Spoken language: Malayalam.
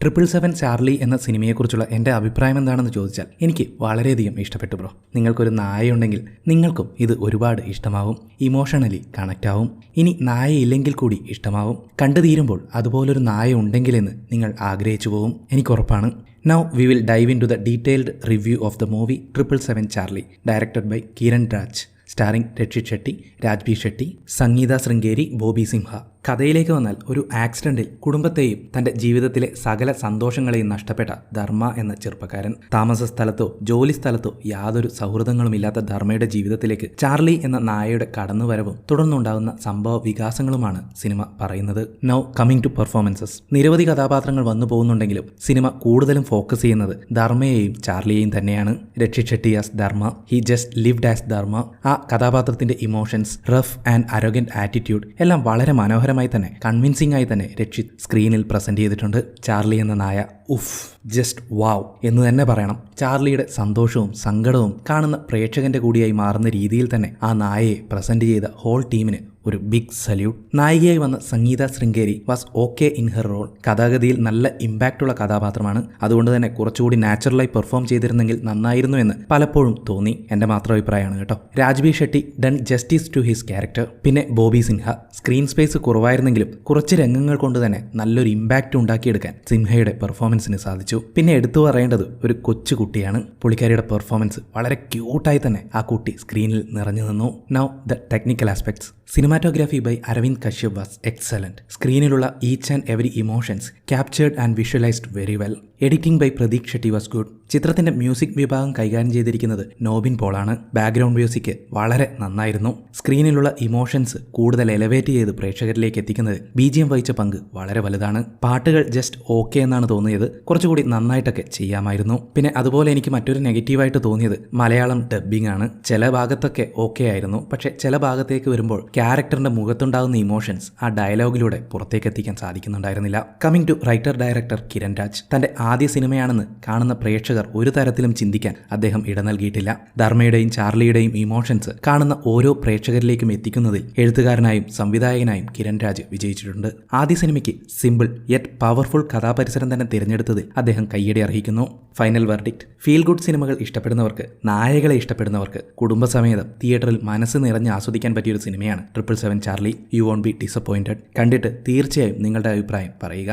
777 ചാർലി എന്ന സിനിമയെക്കുറിച്ചുള്ള എൻ്റെ അഭിപ്രായം എന്താണെന്ന് ചോദിച്ചാൽ എനിക്ക് വളരെയധികം ഇഷ്ടപ്പെട്ടു ബ്രോ. നിങ്ങൾക്കൊരു നായയുണ്ടെങ്കിൽ നിങ്ങൾക്കും ഇത് ഒരുപാട് ഇഷ്ടമാവും, ഇമോഷണലി കണക്റ്റ് ആവും. ഇനി നായയില്ലെങ്കിൽ കൂടി ഇഷ്ടമാവും. കണ്ടു തീരുമ്പോൾ അതുപോലൊരു നായ ഉണ്ടെങ്കിലെന്ന് നിങ്ങൾ ആഗ്രഹിച്ചു പോവും, എനിക്കുറപ്പാണ്. Now we will dive into the detailed review of the movie 777 Charlie, directed by Kiran Raj, starring Rakshith Shetty, Raj B Shetty, സംഗീത ശൃംഗേരി, ബോബി സിംഹ. കഥയിലേക്ക് വന്നാൽ ഒരു ആക്സിഡന്റിൽ കുടുംബത്തെയും തൻ്റെ ജീവിതത്തിലെ സകല സന്തോഷങ്ങളെയും നഷ്ടപ്പെട്ട ധർമ്മ എന്ന ചെറുപ്പക്കാരൻ. താമസ സ്ഥലത്തോ ജോലി സ്ഥലത്തോ യാതൊരു സൗഹൃദങ്ങളുമില്ലാത്ത ധർമ്മയുടെ ജീവിതത്തിലേക്ക് ചാർലി എന്ന നായയുടെ കടന്നുവരവും തുടർന്നുണ്ടാകുന്ന സംഭവ വികാസങ്ങളുമാണ് സിനിമ പറയുന്നത്. Now coming to performances. നിരവധി കഥാപാത്രങ്ങൾ വന്നു പോകുന്നുണ്ടെങ്കിലും സിനിമ കൂടുതലും ഫോക്കസ് ചെയ്യുന്നത് ധർമ്മയെയും ചാർലിയെയും തന്നെയാണ്. Rakshit Shetty as Dharma, he just lived as Dharma. ആ കഥാപാത്രത്തിന്റെ emotions, rough and arrogant attitude എല്ലാം വളരെ മനോഹരമായി തന്നെ, കൺവിൻസിംഗ് ആയി തന്നെ രക്ഷിത് സ്ക്രീനിൽ പ്രസന്റ് ചെയ്തിട്ടുണ്ട്. ചാർലി എന്ന നായ ഉഫ്, ജസ്റ്റ് വാവ് എന്ന് തന്നെ പറയണം. ചാർലിയുടെ സന്തോഷവും സങ്കടവും കാണുന്ന പ്രേക്ഷകന്റെ കൂടിയായി മാറുന്ന രീതിയിൽ തന്നെ ആ നായയെ പ്രസന്റ് ചെയ്ത ഹോൾ ടീമിന് ഒരു ബിഗ് സല്യൂട്ട്. നായികയായി വന്ന Sangeetha Sringeri was okay in her role. കഥാഗതിയിൽ നല്ല ഇമ്പാക്റ്റുള്ള കഥാപാത്രമാണ്. അതുകൊണ്ട് തന്നെ കുറച്ചുകൂടി നാച്ചുറലായി പെർഫോം ചെയ്തിരുന്നെങ്കിൽ നന്നായിരുന്നു എന്ന് പലപ്പോഴും തോന്നി. എൻ്റെ മാത്രം അഭിപ്രായമാണ് കേട്ടോ. Raj B Shetty done justice to his character. പിന്നെ ബോബി സിംഹ. സ്ക്രീൻ സ്പേസ് കുറവായിരുന്നെങ്കിലും കുറച്ച് രംഗങ്ങൾ കൊണ്ട് തന്നെ നല്ലൊരു ഇമ്പാക്റ്റ് ഉണ്ടാക്കിയെടുക്കാൻ സിംഹയുടെ പെർഫോമൻസിന് സാധിച്ചു. പിന്നെ എടുത്തു പറയേണ്ടത് ഒരു കൊച്ചു കുട്ടിയാണ്. പുള്ളിക്കാരിയുടെ പെർഫോമൻസ് വളരെ ക്യൂട്ടായി തന്നെ ആ കുട്ടി സ്ക്രീനിൽ നിറഞ്ഞു നിന്നു. Now the technical aspects. Cinematography by Arvind Kashyap was excellent. സ്ക്രീനിലുള്ള each and every emotions captured and visualised very well. Editing by Pradeep Shetty was good. ചിത്രത്തിന്റെ മ്യൂസിക് വിഭാഗം കൈകാര്യം ചെയ്തിരിക്കുന്നത് നോബിൻ പോളാണ്. ബാക്ക്ഗ്രൗണ്ട് മ്യൂസിക് വളരെ നന്നായിരുന്നു. സ്ക്രീനിലുള്ള ഇമോഷൻസ് കൂടുതൽ എലവേറ്റ് ചെയ്ത് പ്രേക്ഷകരിലേക്ക് എത്തിക്കുന്നത് BGM വഹിച്ച പങ്ക് വളരെ വലുതാണ്. പാട്ടുകൾ ജസ്റ്റ് ഓക്കെ എന്നാണ് തോന്നിയത്, കുറച്ചുകൂടി നന്നായിട്ടൊക്കെ ചെയ്യാമായിരുന്നു. പിന്നെ അതുപോലെ എനിക്ക് മറ്റൊരു നെഗറ്റീവായിട്ട് തോന്നിയത് മലയാളം ഡബ്ബിംഗ് ആണ്. ചില ഭാഗത്തൊക്കെ ഓക്കെ ആയിരുന്നു, പക്ഷെ ചില ഭാഗത്തേക്ക് വരുമ്പോൾ ക്യാരക്ടറിന്റെ മുഖത്തുണ്ടാകുന്ന ഇമോഷൻസ് ആ ഡയലോഗിലൂടെ പുറത്തേക്ക് എത്തിക്കാൻ സാധിക്കുന്നുണ്ടായിരുന്നില്ല. Coming to writer director Kiran Raj. തന്റെ ആദ്യ സിനിമയാണെന്ന് കാണുന്ന പ്രേക്ഷകർ ഒരു തരത്തിലും ചിന്തിക്കാൻ അദ്ദേഹം ഇട നൽകിയിട്ടില്ല. ധർമ്മയുടെയും ചാർലിയുടെയും ഇമോഷൻസ് കാണുന്ന ഓരോ പ്രേക്ഷകരിലേക്കും എത്തിക്കുന്നതിൽ എഴുത്തുകാരനായും സംവിധായകനായും കിരൺ രാജ് വിജയിച്ചിട്ടുണ്ട്. ആദ്യ സിനിമയ്ക്ക് സിമ്പിൾ യെറ്റ് പവർഫുൾ കഥാപരിസരം തന്നെ തിരഞ്ഞെടുത്തതിൽ അദ്ദേഹം കയ്യടി അർഹിക്കുന്നു. Final verdict. ഫീൽ ഗുഡ് സിനിമകൾ ഇഷ്ടപ്പെടുന്നവർക്ക്, നായകളെ ഇഷ്ടപ്പെടുന്നവർക്ക് കുടുംബസമേതം തിയേറ്ററിൽ മനസ്സ് നിറഞ്ഞ് ആസ്വദിക്കാൻ പറ്റിയൊരു സിനിമയാണ് 777 Charlie. You won't be disappointed. കണ്ടിട്ട് തീർച്ചയായും നിങ്ങളുടെ അഭിപ്രായം പറയുക.